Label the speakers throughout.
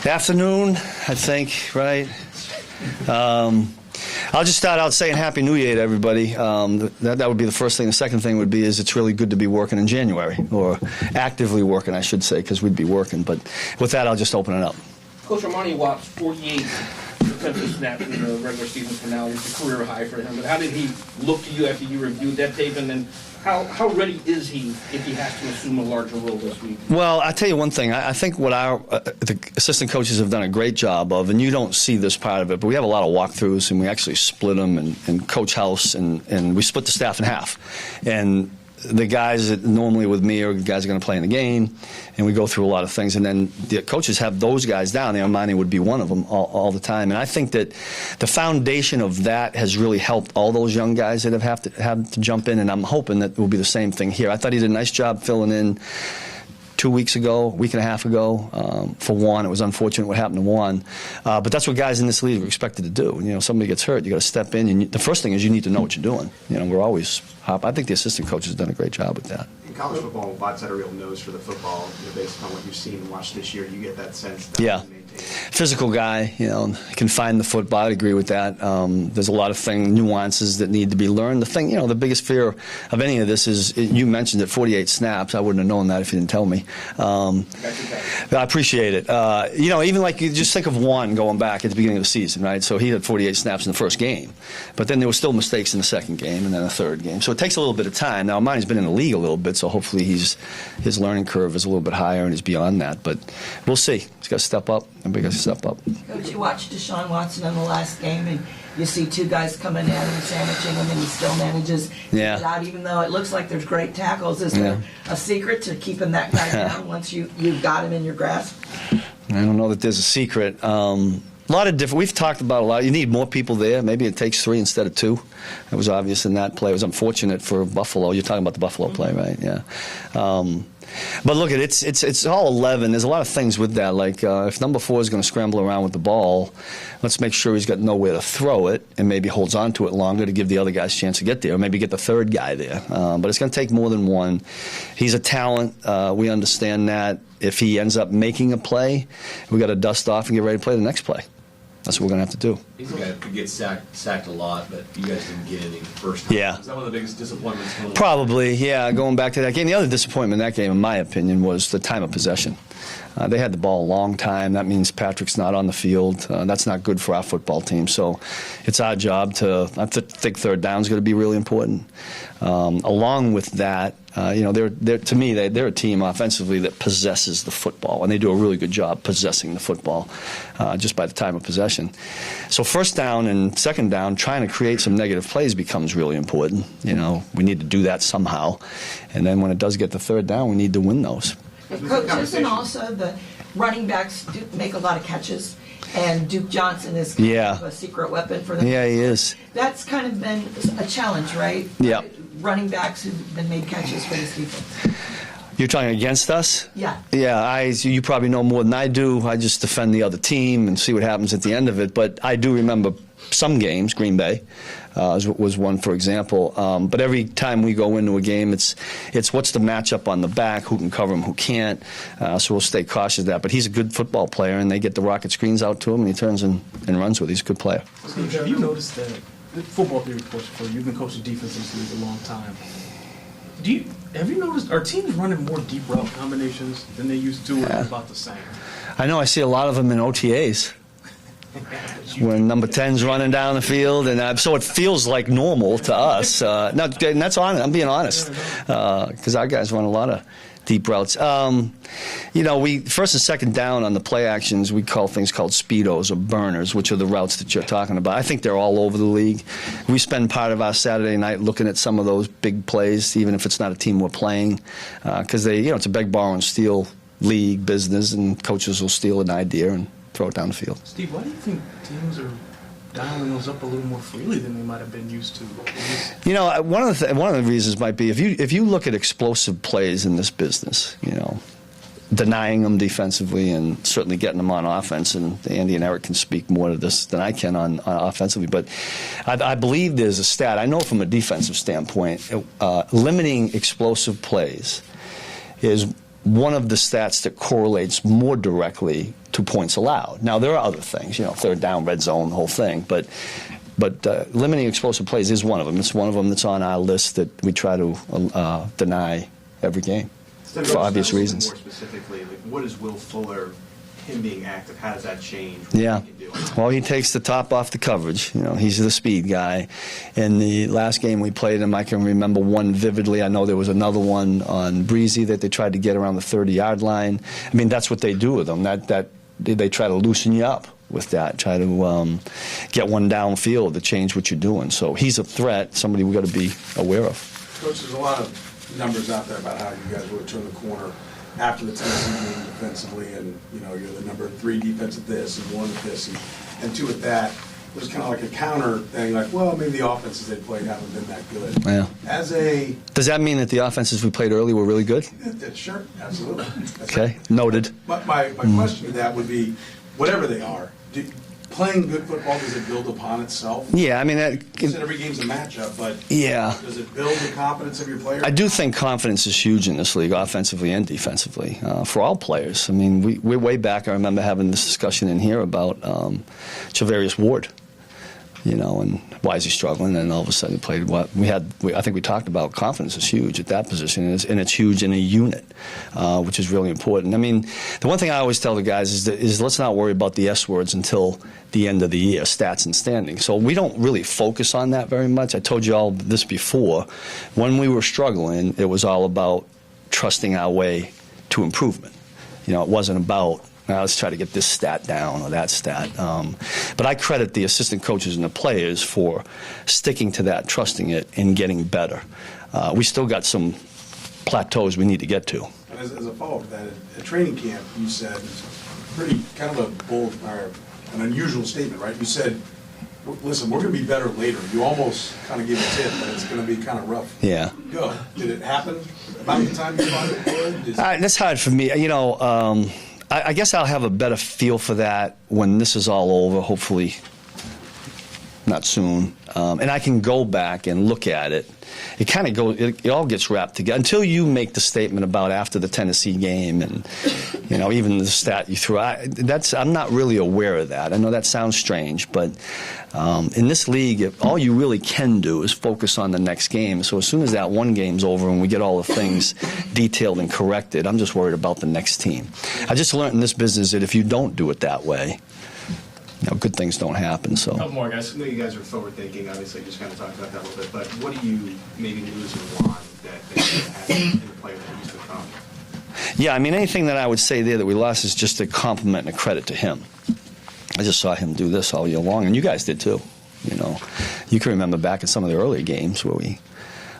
Speaker 1: Afternoon, I think, right? I'll just start out saying Happy New Year to everybody. That would be the first thing. The second thing would be is it's really good to be working in January, or actively working, I should say, because we'd be working. But with that, I'll just open it up.
Speaker 2: Coach Armani watched 48 defensive snaps in the regular season finale. It's a career high for him. But how did he look to you after you reviewed that tape? And then how ready is he if he has to assume a larger role this week?
Speaker 1: Well, I'll tell you one thing. I think what the assistant coaches have done a great job of, and you don't see this part of it, but we have a lot of walkthroughs, and we actually split them, and Coach House, and we split the staff in half. And the guys that normally with me are the guys that are going to play in the game, and we go through a lot of things. And then the coaches have those guys down. Armani would be one of them all the time. And I think that the foundation of that has really helped all those young guys that have to jump in, and I'm hoping that it will be the same thing here. I thought he did a nice job filling in 2 weeks ago, a week and a half ago, for Juan. It was unfortunate what happened to Juan. But that's what guys in this league are expected to do. You know, somebody gets hurt, you got to step in. And the first thing is you need to know what you're doing. You know, we're always I think the assistant coach has done a great job with that.
Speaker 3: In college football, Watt's had a real nose for the football. You know, based on what you've seen and watched this year, you get that sense that
Speaker 1: yeah. Physical guy, you know, can find the football. I'd agree with that. There's a lot of nuances that need to be learned. The thing, you know, the biggest fear of any of this is, you mentioned it, 48 snaps. I wouldn't have known that if you didn't tell me. I appreciate it. You know, even like you just think of Juan going back at the beginning of the season, right? So he had 48 snaps in the first game, but then there were still mistakes in the second game and then the third game. So it takes a little bit of time. Now, Armani's been in the league a little bit, so hopefully his learning curve is a little bit higher and he's beyond that. But we'll see. He's got to step up. Everybody got to step up.
Speaker 4: Coach, you watched Deshaun Watson in the last game, and you see two guys coming at him, sandwiching him, and he still manages to get out, even though it looks like there's great tackles. Is there a secret to keeping that guy down once you've got him in your grasp?
Speaker 1: I don't know that there's a secret. A lot of different. We've talked about a lot. You need more people there. Maybe it takes 3 instead of 2. It was obvious in that play. It was unfortunate for Buffalo. You're talking about the Buffalo play, right? Yeah. But look, it's all 11. There's a lot of things with that. Like if number 4 is going to scramble around with the ball, let's make sure he's got nowhere to throw it and maybe holds on to it longer to give the other guys a chance to get there, or maybe get the third guy there. But it's going to take more than one. He's a talent. We understand that. If he ends up making a play, we got to dust off and get ready to play the next play. That's what we're going to have to do.
Speaker 5: He's a guy who gets sacked a lot, but you guys didn't get any first time.
Speaker 1: Yeah.
Speaker 5: Is that one of the biggest disappointments?
Speaker 1: Probably, yeah. Going back to that game, the other disappointment in that game, in my opinion, was the time of possession. They had the ball a long time. That means Patrick's not on the field. That's not good for our football team. So it's our job to, I think third down is going to be really important. Along with that, you know, to me, they're a team offensively that possesses the football, and they do a really good job possessing the football just by the time of possession. So first down and second down, trying to create some negative plays becomes really important. You know, we need to do that somehow. And then when it does get to third down, we need to win those.
Speaker 4: Coach, isn't also the running backs do make a lot of catches, and Duke Johnson is kind of a secret weapon for them.
Speaker 1: Yeah, he is.
Speaker 4: That's kind of been a challenge, right?
Speaker 1: Yeah.
Speaker 4: Running backs who've been made catches for this defense.
Speaker 1: You're talking against us?
Speaker 4: Yeah.
Speaker 1: Yeah, you probably know more than I do. I just defend the other team and see what happens at the end of it. But I do remember some games, Green Bay was one, for example. But every time we go into a game, it's what's the matchup on the back, who can cover him, who can't. So we'll stay cautious of that. But he's a good football player, and they get the rocket screens out to him, and he turns and runs with it. He's a good player.
Speaker 6: Steve, have you noticed that football theory coach, you've been coaching defense in this league a long time. Have you noticed, are teams running more deep route combinations than they used to, or about the same?
Speaker 1: I know. I see a lot of them in OTAs. When number 10's running down the field, and so it feels like normal to us. No, and that's honest. I'm being honest, because our guys run a lot of deep routes. You know, we first and second down on the play actions, we call things called speedos or burners, which are the routes that you're talking about. I think they're all over the league. We spend part of our Saturday night looking at some of those big plays, even if it's not a team we're playing, because it's a beg, borrow, and steal league business, and coaches will steal an idea and throw it down the field.
Speaker 6: Steve, why do you think teams are dialing those up a little more freely than they might have been used to?
Speaker 1: You know, one of the reasons might be if you look at explosive plays in this business, you know, denying them defensively and certainly getting them on offense, and Andy and Eric can speak more to this than I can on offensively, but I believe there's a stat. I know from a defensive standpoint, limiting explosive plays is one of the stats that correlates more directly 2 points allowed. Now, there are other things, third down, red zone, the whole thing, but limiting explosive plays is one of them. It's one of them that's on our list that we try to deny every game for obvious reasons.
Speaker 3: More specifically, like, what is Will Fuller, him being active, how does that change what
Speaker 1: Yeah.
Speaker 3: he can do?
Speaker 1: Well, he takes the top off the coverage. He's the speed guy. In the last game we played him, I can remember one vividly. I know there was another one on Breezy that they tried to get around the 30-yard line. I mean, that's what they do with them. That they try to loosen you up with that, try to get one downfield to change what you're doing. So he's a threat, somebody we've got to be aware of.
Speaker 7: Coach, there's a lot of numbers out there about how you guys really turn the corner after the Tennessee game defensively, and you're the number 3 defense at this and 1 at this and 2 at that. There's kind of like a counter thing, like, well, maybe the offenses they played haven't been that good.
Speaker 1: Yeah. Does that mean that the offenses we played early were really good?
Speaker 7: Sure, absolutely. That's
Speaker 1: Okay,
Speaker 7: right.
Speaker 1: noted.
Speaker 7: My question to that would be, whatever they are, playing good football, does it build upon itself?
Speaker 1: Yeah, I mean,
Speaker 7: You said every game's a matchup, but
Speaker 1: yeah.
Speaker 7: does it build the confidence of your players?
Speaker 1: I do think confidence is huge in this league, offensively and defensively, for all players. I mean, we're way back. I remember having this discussion in here about Charvarius Ward, and why is he struggling? And all of a sudden he played what I think we talked about. Confidence is huge at that position, and it's huge in a unit, which is really important. I mean, the one thing I always tell the guys is let's not worry about the S words until the end of the year, stats and standings. So we don't really focus on that very much. I told you all this before. When we were struggling, it was all about trusting our way to improvement. It wasn't about, now let's try to get this stat down or that stat. But I credit the assistant coaches and the players for sticking to that, trusting it, and getting better. We still got some plateaus we need to get to.
Speaker 7: And as a follow-up to that, at training camp, you said, pretty kind of a bold or an unusual statement, right? You said, listen, we're going to be better later. You almost kind of gave a tip that it's going to be kind of rough.
Speaker 1: Yeah.
Speaker 7: Go. Did it happen about the time you thought it would?
Speaker 1: That's hard for me. I guess I'll have a better feel for that when this is all over, hopefully not soon. And I can go back and look at it. It kind of goes, it all gets wrapped together until you make the statement about after the Tennessee game and, even the stat you threw. I'm not really aware of that. I know that sounds strange, but in this league, all you really can do is focus on the next game. So as soon as that one game's over and we get all the things detailed and corrected, I'm just worried about the next team. I just learned in this business that if you don't do it that way, good things don't happen. So.
Speaker 6: Couple more, guys.
Speaker 3: I know you guys are forward-thinking, obviously, just kind of talked about that a little bit, but what do you maybe lose and want that you have in the player that used to come?
Speaker 1: Yeah, I mean, anything that I would say there that we lost is just a compliment and a credit to him. I just saw him do this all year long, and you guys did too. You can remember back in some of the earlier games where we,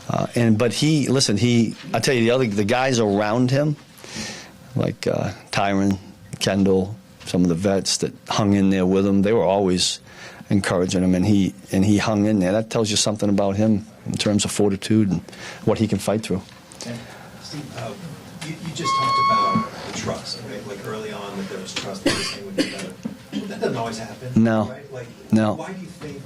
Speaker 1: but I tell you, the guys around him, like Tyron, Kendall, some of the vets that hung in there with him, they were always encouraging him, and he hung in there. That tells you something about him in terms of fortitude and what he can fight through.
Speaker 8: Steve, you just talked about the trust, right? Like early on that there was trust that this thing would be better. That doesn't always happen.
Speaker 1: No.
Speaker 8: Right?
Speaker 1: No.
Speaker 8: Why do you think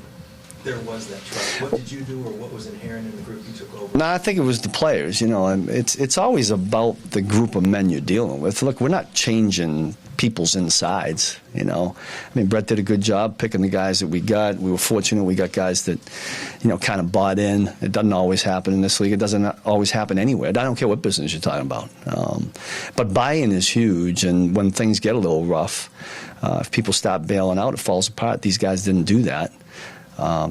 Speaker 8: there was that trust? What did you do, or what was inherent in the group you took over?
Speaker 1: No, I think it was the players. It's always about the group of men you're dealing with. Look, we're not changing people's insides. I mean, Brett did a good job picking the guys that we got. We were fortunate we got guys that, kind of bought in. It doesn't always happen in this league. It doesn't always happen anywhere. I don't care what business you're talking about. But buy-in is huge, and when things get a little rough, if people start bailing out, it falls apart. These guys didn't do that.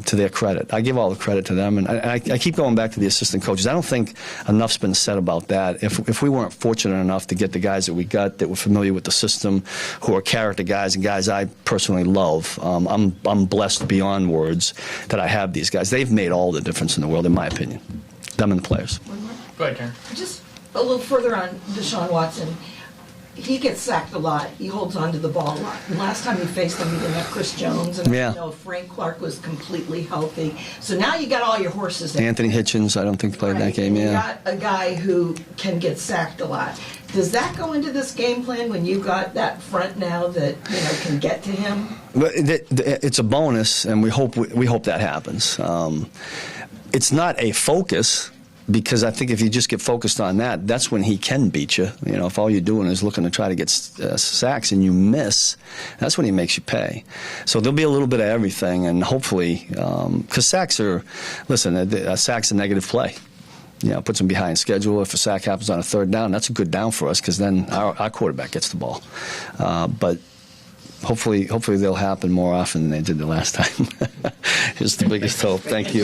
Speaker 1: To their credit. I give all the credit to them, and I keep going back to the assistant coaches. I don't think enough's been said about that. If we weren't fortunate enough to get the guys that we got that were familiar with the system, who are character guys and guys I personally love, I'm blessed beyond words that I have these guys. They've made all the difference in the world, in my opinion. Them and the players.
Speaker 6: Go ahead, Karen.
Speaker 4: Just a little further on Deshaun Watson. He gets sacked a lot. He holds on to the ball a lot. And last time he faced him, he didn't have Chris Jones. And Frank Clark was completely healthy. So now you got all your horses in.
Speaker 1: Anthony Hitchens, I don't think played that game,
Speaker 4: You got a guy who can get sacked a lot. Does that go into this game plan when you got that front now that can get to him?
Speaker 1: But it's a bonus, and we hope that happens. It's not a focus. because I think if you just get focused on that, that's when he can beat you. You know, if all you're doing is looking to try to get sacks and you miss, that's when he makes you pay. So there'll be a little bit of everything, and hopefully, because sacks are, listen, a sack's a negative play. You know, puts them behind schedule. If a sack happens on a third down, that's a good down for us because then our quarterback gets the ball. But hopefully they'll happen more often than they did the last time. Here's the biggest hope. Thank you.